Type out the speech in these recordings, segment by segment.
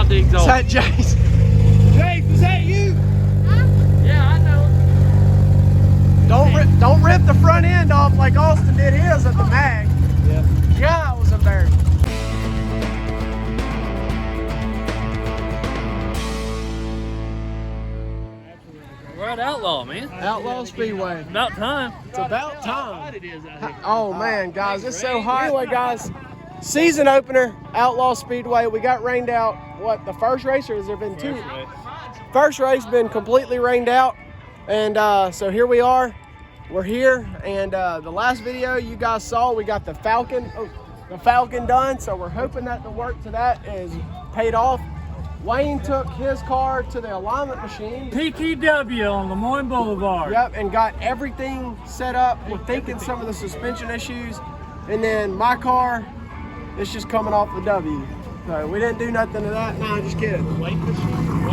about the exhaust. Is that Jace? Jace, was that you? Yeah, I know. Don't rip the front end off like Austin did his at the mag. Yeah. God, it was embarrassing. We're at Outlaw, man. Outlaw Speedway. About time. It's about time. How hot it is out here. Oh man, guys, it's so hot. Anyway, guys, season opener, Outlaw Speedway. We got rained out. What, the first race, or has there been two? First race been completely rained out, and so here we are. We're here, and the last video you guys saw, we got the Falcon done. So we're hoping that the work to that is paid off. Wayne took his car to the alignment machine. PTW on Lemoyne Boulevard. Yep, and got everything set up. We're thinking some of the suspension issues, and then my car is just coming off the W. So we didn't do nothing to that. Nah, just kidding.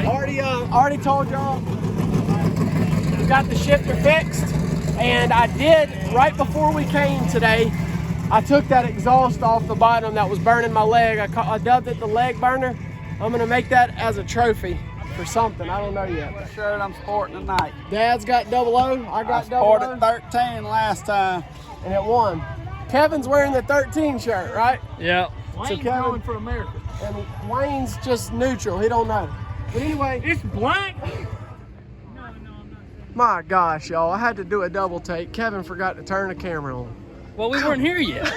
Already told y'all we got the shifter fixed, and I did right before we came today. I took that exhaust off the bottom that was burning my leg. I dubbed it the leg burner. I'm gonna make that as a trophy for something. I don't know yet. The shirt I'm sporting tonight. Dad's got 00. I got 00. Sported 13 last time. And it won. Kevin's wearing the 13 shirt, right? Yeah. So Kevin for America. and Wayne's just neutral. He don't know. But anyway, It's black. my gosh, y'all, I had to do a double take. Kevin forgot to turn the camera on. Well, we weren't here yet.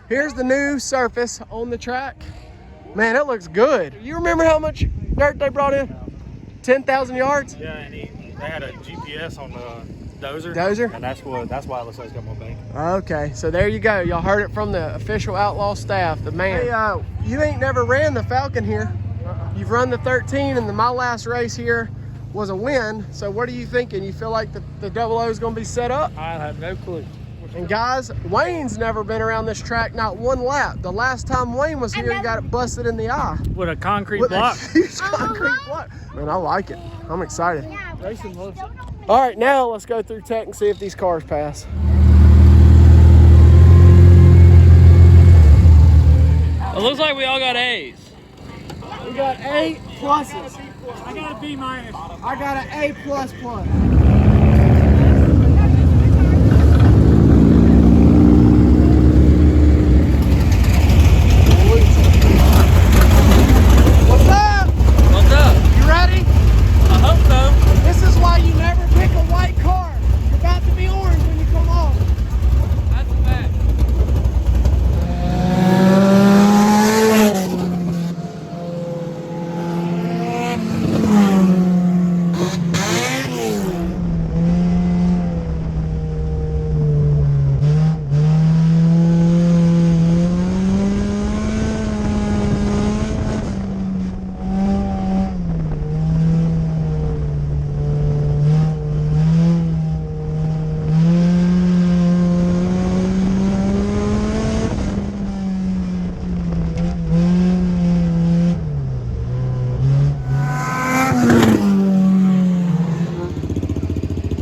Here's the new surface on the track. Man, it looks good. You remember how much dirt they brought in? 10,000 yards? Yeah, and they had a GPS on the dozer. Dozer? And that's why it looks like it's got more bank. Okay, so there you go. Y'all heard it from the official Outlaw staff, the man. Hey, you ain't never ran the Falcon here. You've run the 13, and my last race here was a win. So what are you thinking? You feel like the 00 is going to be set up? I have no clue. And guys, Wayne's never been around this track, not one lap. The last time Wayne was here, he got it busted in the eye. With a concrete With block. a huge concrete block. Man, I like it. I'm excited. Racing loves it. All right, now let's go through tech and see if these cars pass. It looks like we all got A's. We got A pluses. I got a B minus. I got an A plus plus. What's up? What's up? You ready? I hope so. This is why you never pick a white car. You're about to be orange when you come off. That's a fact.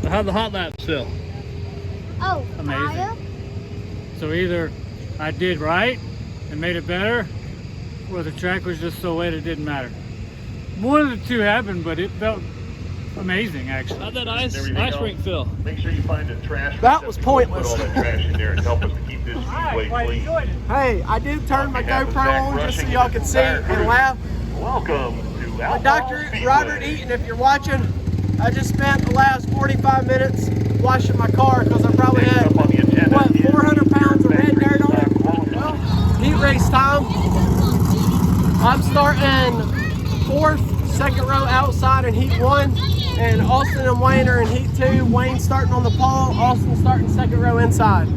How'd the hot laps feel? Oh, Amazing. fire? So either I did right and made it better, or the track was just so wet it didn't matter. One of the two happened, but it felt amazing actually. How'd that ice rink feel? Make sure you find a trash. That was receptacle and pointless. Put all that trash in there and help us to keep this speedway clean. Hey, I did turn my GoPro on just so y'all could see and laugh. Welcome to Outlaw Dr. Speedway. Robert Eaton, if you're watching, I just spent the last 45 minutes washing my car because I probably Next had, up on the agenda what, is 400 pounds of red dirt on it? quality. Well, heat race time. I'm starting fourth, second row outside in heat 1, and Austin and Wayne are in heat 2. Wayne starting on the pole, Austin starting second row inside.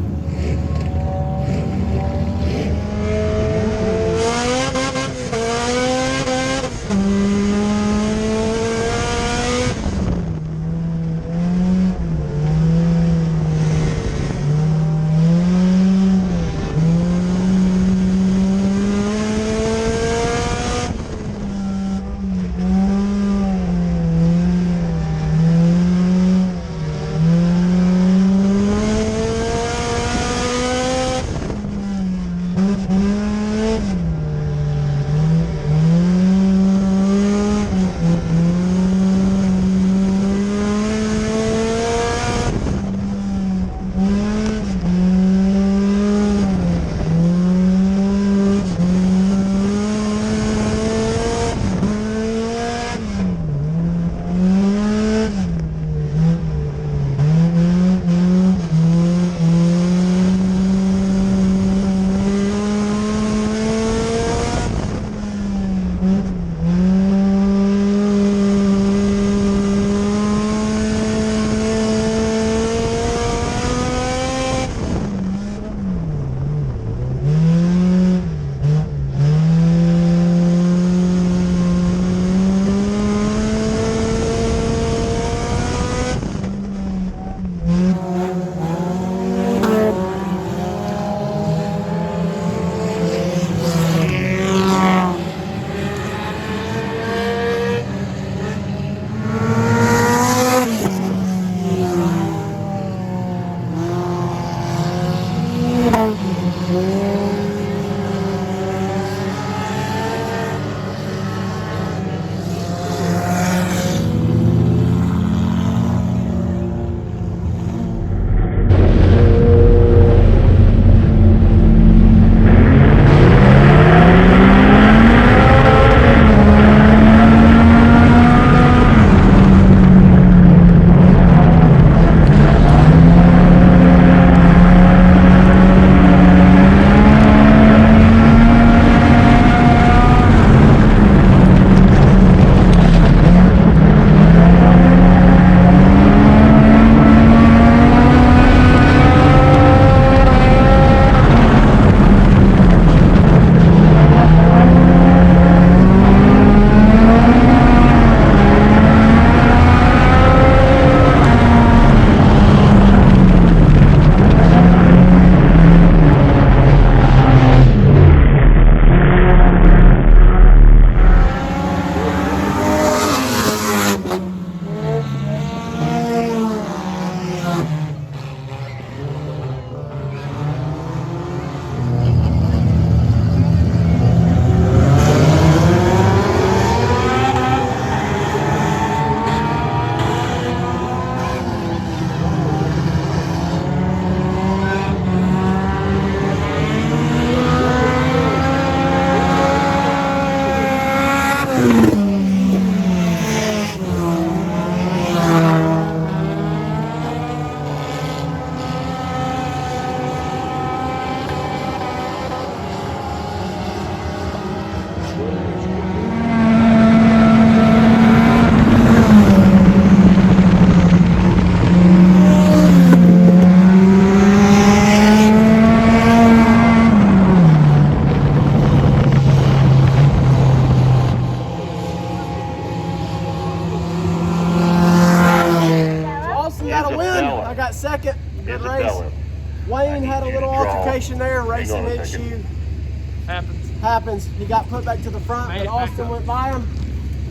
happens. He got put back to the front, but Austin went by him.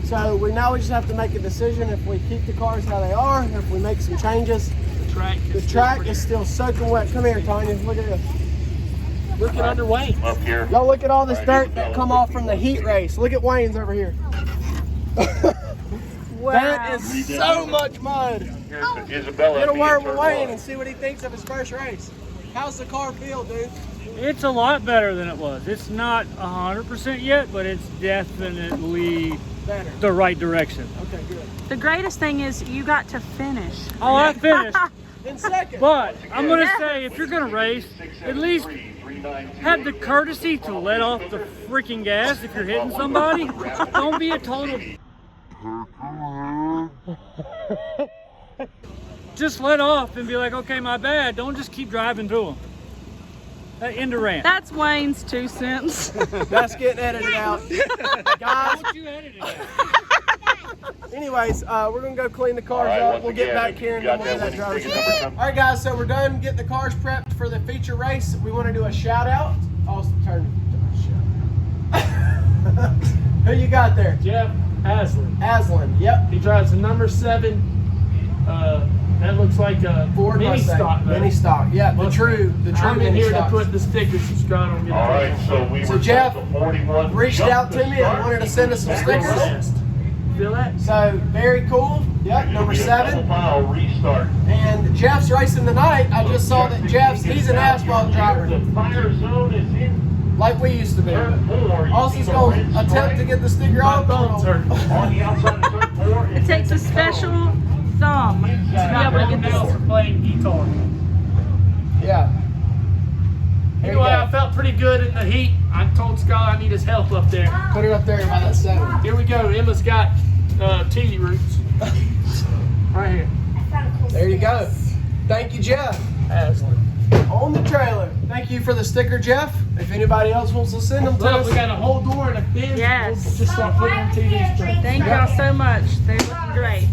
So we just have to make a decision if we keep the cars how they are, or if we make some changes. The track is still soaking wet. Come here, Tanya. Look at this. Look at underweight. Up here. Y'all look at all this dirt that come off from the heat race. Look at Wayne's over here. That is so much mud. Here's Isabella. Get a word being with turned Wayne on. and see what he thinks of his first race. How's the car feel, dude? It's a lot better than it was. It's not 100% yet, but it's definitely Better. the right direction. Okay, good. The greatest thing is you got to finish. Oh, I finished. In second. But I'm going to say, if you're going to race, at least have the courtesy to let off the freaking gas if you're hitting somebody. Don't be a total... Just let off and be like, okay, my bad. Don't just keep driving through them. End of rant. That's Wayne's 2 cents. That's getting edited out. Guys, What you edited out? anyways, we're going to go clean the cars All right, up. once We'll get again, back if here you and got then we'll that that winning driver's ticket number, come- All right, guys, so we're done getting the cars prepped for the feature race. We want to do a shout out. Austin, turn. Who you got there? Jeff Aslan. Aslan. Yep. He drives a number 7. That looks like a Ford mini Mustang. stock. though. Mini stock. Yeah, the true I'm in mini here to stocks. put the stickers subscribe on. All right, so we So were Jeff told the 41 reached jumped out to the me and start. wanted to send us some stickers. Feel that? So very cool. Yep, It'll number be a 7. double file restart. And Jeff's racing tonight. I just saw that he's an asphalt driver, The fire zone is in like we used to be. turn 4. You Austin's see the going red to attempt to stripe get the sticker My off. thumbs hurt. on the outside of turn 4. It takes a special thumb to be able to get this. for playing guitar. Yeah. There you Anyway, I go. felt pretty good in the heat. I told Scott I need his help up there. Put it up there by that 7. Here we go. Emma's got tea roots. Right here. There you go. Thank you, Jeff. Aslan. On the trailer. Thank you for the sticker, Jeff. If anybody else wants to send them to Look, us. we got a whole door and a bin. Yes. We'll just start putting on TV straight. Thank y'all so much. They're looking great.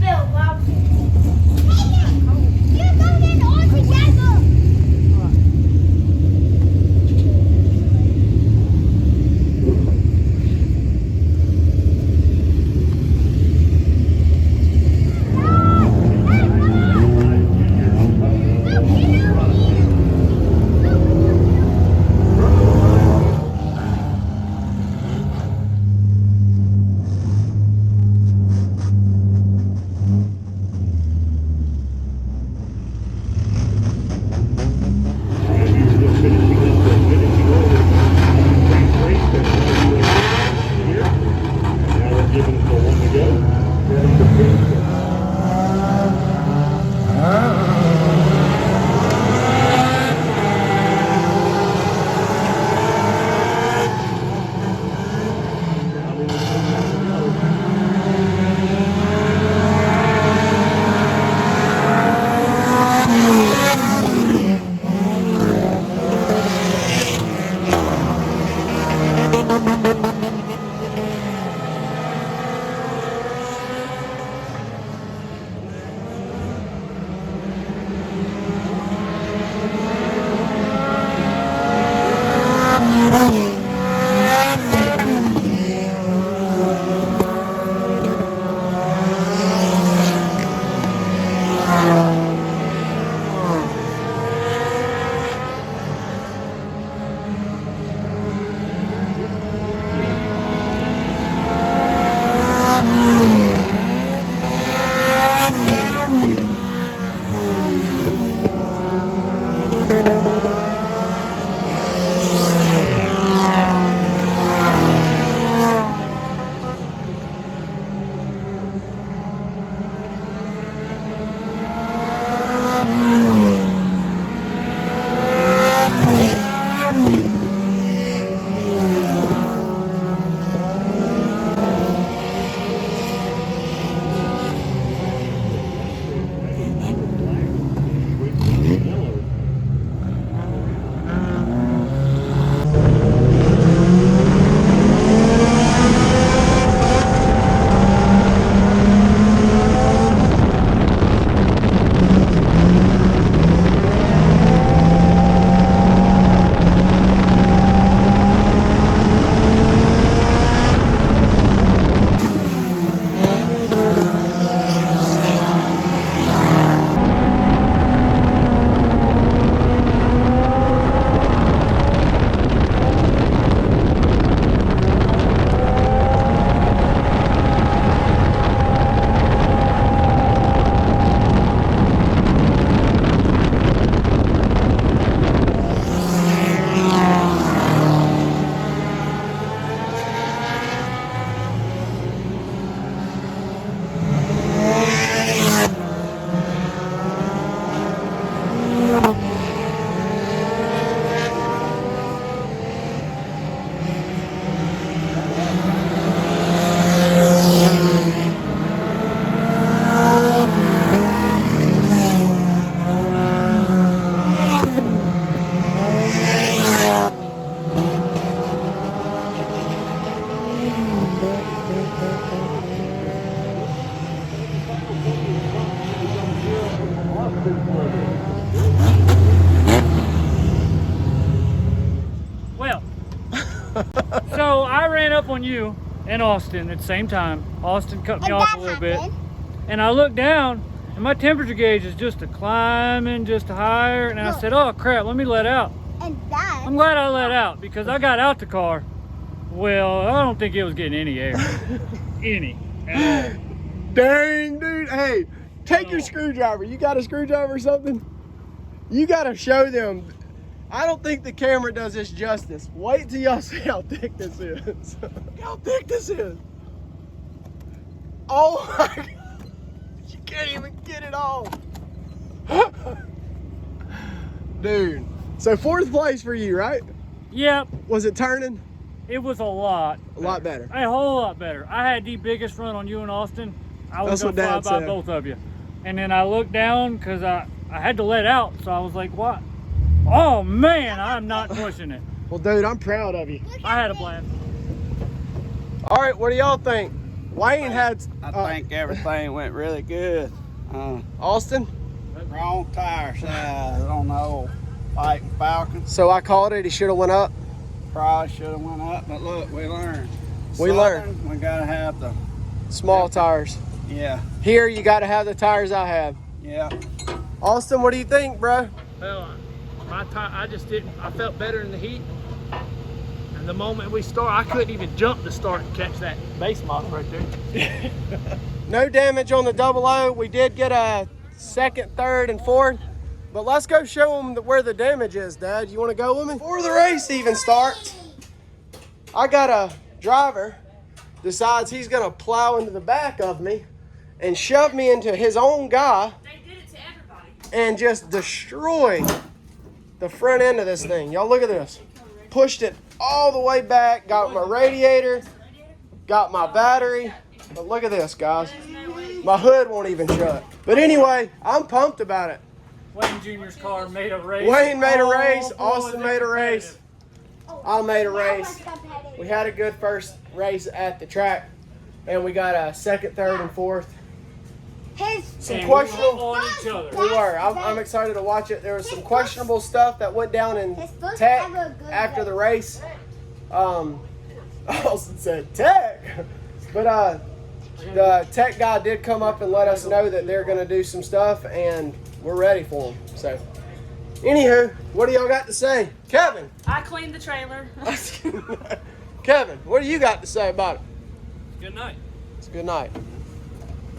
Well, so I ran up on you and Austin at the same time. Austin cut me off a little bit. And I looked down and my temperature gauge is just climbing just higher. And I said, oh crap, let me let out. I'm glad I let out because I got out the car. Well, I don't think it was getting any air. Any. At all. Dang, dude. Hey, take your screwdriver. You got a screwdriver or something? You got to show them. I don't think the camera does this justice. Wait till y'all see how thick this is. How thick this is. Oh my God. You can't even get it off. Dude. So 4th place for you, right? Yep. Was it turning? It was a lot. A lot better. A whole lot better. I had the biggest run on you and Austin. I was That's going to what fly Dad by said. both of you. And then I looked down because I had to let out. So I was like, what? Oh man, I'm not pushing it. Well, dude, I'm proud of you. I had a blast. All right, what do y'all think? Wayne had I think everything went really good. Austin. Wrong tire size on the old Fighting Falcon. So I called it. He should have went up. Probably should have went up, but look, we learned. We learned. We gotta have the, Small tires. yeah, Here, you got to have the tires I have. yeah. Austin, what do you think, bro? Well, my tire, I just didn't. I felt better in the heat. And the moment we start, I couldn't even jump to start and catch that base model right there. No damage on the 00. We did get a 2nd, 3rd, and 4th. But let's go show them where the damage is, Dad. You want to go with me? Before the race even starts, I got a driver decides he's going to plow into the back of me and shove me into his own guy and just destroy the front end of this thing. Y'all look at this. Pushed it all the way back, got my radiator, got my battery. But look at this, guys. My hood won't even shut. But anyway, I'm pumped about it. Wayne Jr.'s car made a race. Wayne made a Oh, race. boy, Austin was it made a race. competitive. I made a race. We had a good first race at the track. And we got a 2nd, 3rd, and 4th. Some And questionable. we were on each other. We were. I'm excited to watch it. There was some questionable stuff that went down in tech after the race. Austin said tech. But the tech guy did come up and let us know that they're going to do some stuff, and we're ready for them. So, anywho, what do y'all got to say? Kevin. I cleaned the trailer. Kevin, what do you got to say about it? Good night. It's a good night.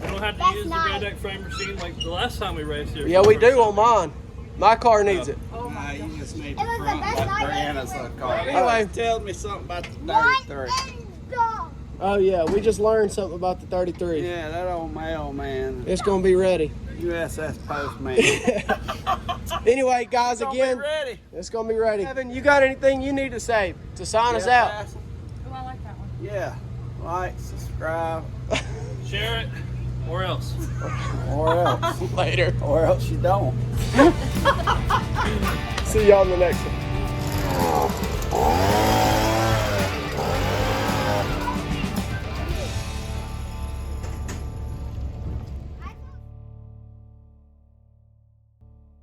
We don't have to use the Bandac frame machine like the last time we raced here. Yeah, we do on mine. My car needs it. Nah, you just need the It was the front best like night Brianna's ever. car. Anyway. Tell me something about the 33. Oh, yeah, we just learned something about the 33. Yeah, that old mailman, It's going to be ready. USS Postman. Anyway, guys, again, ready. it's going to be ready. Kevin, you got anything you need to say to sign us out? Oh, I like that one. Yeah, like, subscribe, Share it, or else. or else, Later. or else you don't. See y'all in the next one.